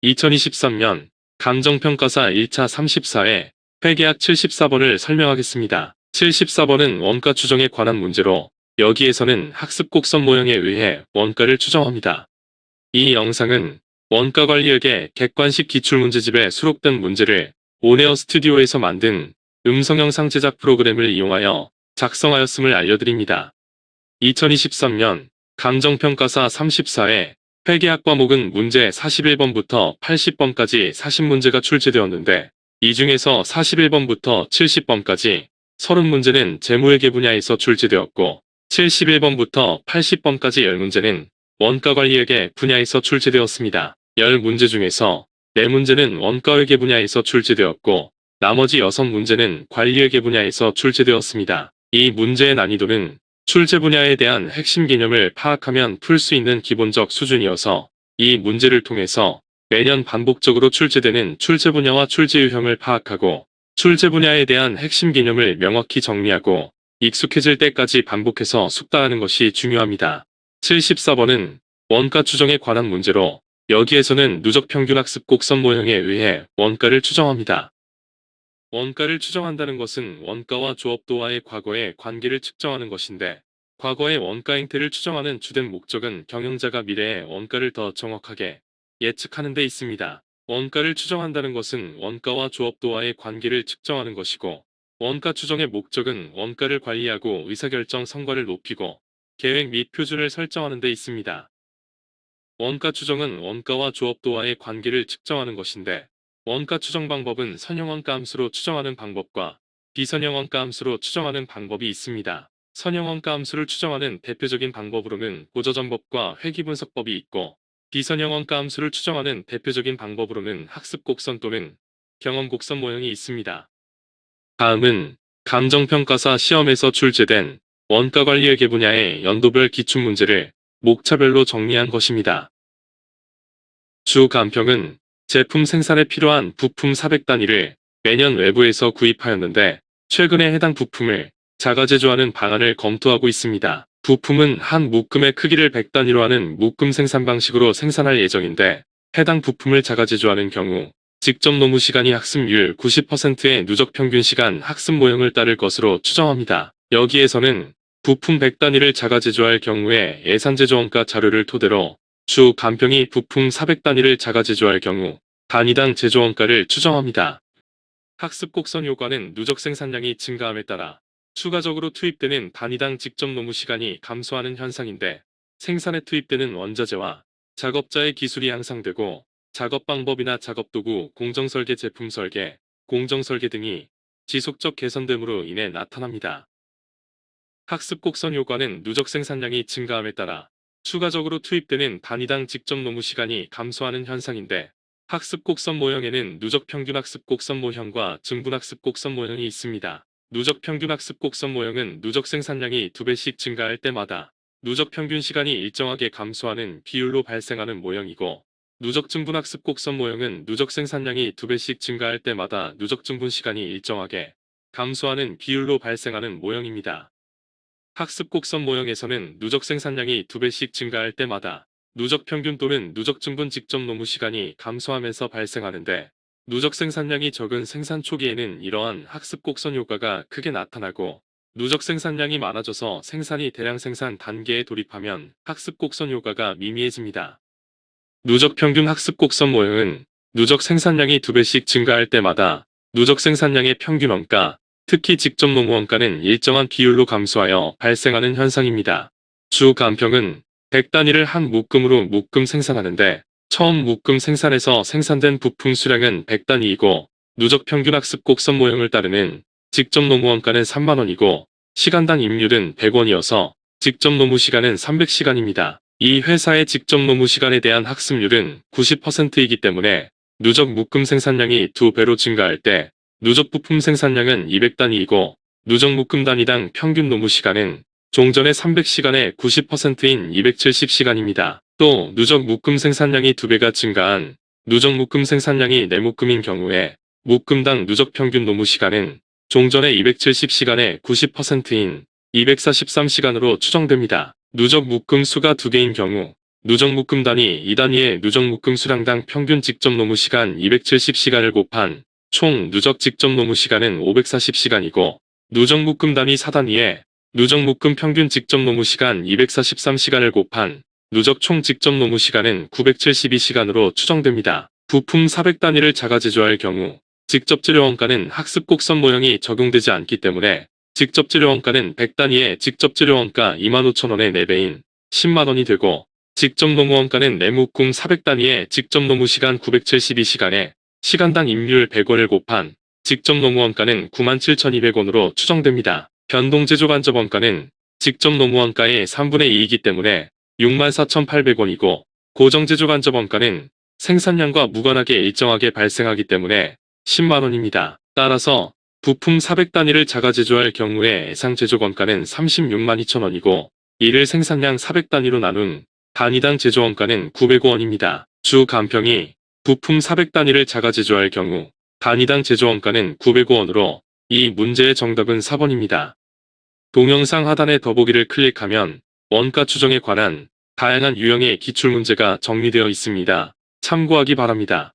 2023년 감정평가사 1차 34회 회계학 74번을 설명하겠습니다. 74번은 원가 추정에 관한 문제로 여기에서는 학습 곡선 모형에 의해 원가를 추정합니다. 이 영상은 원가관리학의 객관식 기출문제집에 수록된 문제를 온에어 스튜디오에서 만든 음성영상 제작 프로그램을 이용하여 작성하였음을 알려드립니다. 2023년 감정평가사 34회 회계학 과목은 문제 41번부터 80번까지 40문제가 출제되었는데 이 중에서 41번부터 70번까지 30문제는 재무회계 분야에서 출제되었고 71번부터 80번까지 10문제는 원가관리회계 분야에서 출제되었습니다. 10문제 중에서 4문제는 원가회계 분야에서 출제되었고 나머지 6문제는 관리회계 분야에서 출제되었습니다. 이 문제의 난이도는 출제 분야에 대한 핵심 개념을 파악하면 풀 수 있는 기본적 수준이어서 이 문제를 통해서 매년 반복적으로 출제되는 출제 분야와 출제 유형을 파악하고 출제 분야에 대한 핵심 개념을 명확히 정리하고 익숙해질 때까지 반복해서 숙달하는 것이 중요합니다. 74번은 원가 추정에 관한 문제로 여기에서는 누적평균학습 곡선 모형에 의해 원가를 추정합니다. 원가를 추정한다는 것은 원가와 조업도와의 과거의 관계를 측정하는 것인데 과거의 원가 행태를 추정하는 주된 목적은 경영자가 미래의 원가를 더 정확하게 예측하는 데 있습니다. 원가를 추정한다는 것은 원가와 조업도와의 관계를 측정하는 것이고 원가 추정의 목적은 원가를 관리하고 의사결정 성과를 높이고 계획 및 표준을 설정하는 데 있습니다. 원가 추정은 원가와 조업도와의 관계를 측정하는 것인데 원가 추정 방법은 선형원가 함수로 추정하는 방법과 비선형원가 함수로 추정하는 방법이 있습니다. 선형원가 함수를 추정하는 대표적인 방법으로는 고저점법과 회귀분석법이 있고 비선형원가 함수를 추정하는 대표적인 방법으로는 학습곡선 또는 경험곡선 모형이 있습니다. 다음은 감정평가사 시험에서 출제된 원가관리회계 분야의 연도별 기출문제를 목차별로 정리한 것입니다. 주 간평은 제품 생산에 필요한 부품 400단위를 매년 외부에서 구입하였는데 최근에 해당 부품을 자가 제조하는 방안을 검토하고 있습니다. 부품은 한 묶음의 크기를 100단위로 하는 묶음 생산 방식으로 생산할 예정인데 해당 부품을 자가 제조하는 경우 직접 노무 시간이 학습률 90%의 누적 평균 시간 학습 모형을 따를 것으로 추정합니다. 여기에서는 부품 100단위를 자가 제조할 경우에 예산 제조 원가 자료를 토대로 주 간평이 부품 400단위를 자가 제조할 경우 단위당 제조 원가를 추정합니다. 학습 곡선 효과는 누적 생산량이 증가함에 따라 추가적으로 투입되는 단위당 직접 노무 시간이 감소하는 현상인데 생산에 투입되는 원자재와 작업자의 기술이 향상되고 작업 방법이나 작업 도구, 공정 설계, 제품 설계, 공정 설계 등이 지속적 개선됨으로 인해 나타납니다. 학습 곡선 효과는 누적 생산량이 증가함에 따라 추가적으로 투입되는 단위당 직접 노무 시간이 감소하는 현상인데 학습 곡선 모형에는 누적 평균 학습 곡선 모형과 증분 학습 곡선 모형이 있습니다. 누적 평균 학습 곡선 모형은 누적 생산량이 2배씩 증가할 때마다 누적 평균 시간이 일정하게 감소하는 비율로 발생하는 모형이고 누적 증분 학습 곡선 모형은 누적 생산량이 2배씩 증가할 때마다 누적 증분 시간이 일정하게 감소하는 비율로 발생하는 모형입니다. 학습 곡선 모형에서는 누적 생산량이 2배씩 증가할 때마다 누적 평균 또는 누적 증분 직접 노무 시간이 감소하면서 발생하는데 누적 생산량이 적은 생산 초기에는 이러한 학습 곡선 효과가 크게 나타나고 누적 생산량이 많아져서 생산이 대량 생산 단계에 돌입하면 학습 곡선 효과가 미미해집니다. 누적 평균 학습 곡선 모형은 누적 생산량이 2배씩 증가할 때마다 누적 생산량의 평균 원가, 특히 직접 노무 원가는 일정한 비율로 감소하여 발생하는 현상입니다. 주 간평은 100단위를 한 묶음으로 묶음 생산하는데 처음 묶음 생산에서 생산된 부품 수량은 100단위이고 누적 평균 학습 곡선 모형을 따르는 직접 노무 원가는 3만원이고 시간당 임률은 100원이어서 직접 노무 시간은 300시간입니다. 이 회사의 직접 노무 시간에 대한 학습률은 90%이기 때문에 누적 묶음 생산량이 2배로 증가할 때 누적 부품 생산량은 200단위이고 누적 묶음 단위당 평균 노무 시간은 종전의 300시간의 90%인 270시간입니다. 또 누적 묶음 생산량이 2배가 증가한 누적 묶음 생산량이 4묶음인 경우에 묶음당 누적 평균 노무 시간은 종전의 270시간의 90%인 243시간으로 추정됩니다. 누적 묶음 수가 2개인 경우 누적묶음 단위 2단위의 누적묶음 수량당 평균 직접 노무 시간 270시간을 곱한 총 누적 직접 노무 시간은 540시간이고 누적묶음 단위 4단위의 누적묶음 평균 직접 노무 시간 243시간을 곱한 누적 총 직접 노무 시간은 972시간으로 추정됩니다. 부품 400단위를 자가 제조할 경우 직접 재료 원가는 학습 곡선 모형이 적용되지 않기 때문에 직접 재료 원가는 100단위의 직접 재료 원가 25,000원의 4배인 10만원이 되고 직접 노무 원가는 내묶음 400단위의 직접 노무 시간 972시간에 시간당 임률 100원을 곱한 직접 노무 원가는 97,200원으로 추정됩니다. 변동 제조 간접 원가는 직접 노무 원가의 3분의 2이기 때문에 64,800원이고 고정 제조 간접 원가는 생산량과 무관하게 일정하게 발생하기 때문에 10만원입니다. 따라서 부품 400단위를 자가 제조할 경우에 예상 제조 원가는 36만 2천원이고 이를 생산량 400단위로 나눈 단위당 제조 원가는 905원입니다. 주 간평이 부품 400단위를 자가 제조할 경우 단위당 제조 원가는 905원으로 이 문제의 정답은 4번입니다. 동영상 하단의 더보기를 클릭하면 원가 추정에 관한 다양한 유형의 기출문제가 정리되어 있습니다. 참고하기 바랍니다.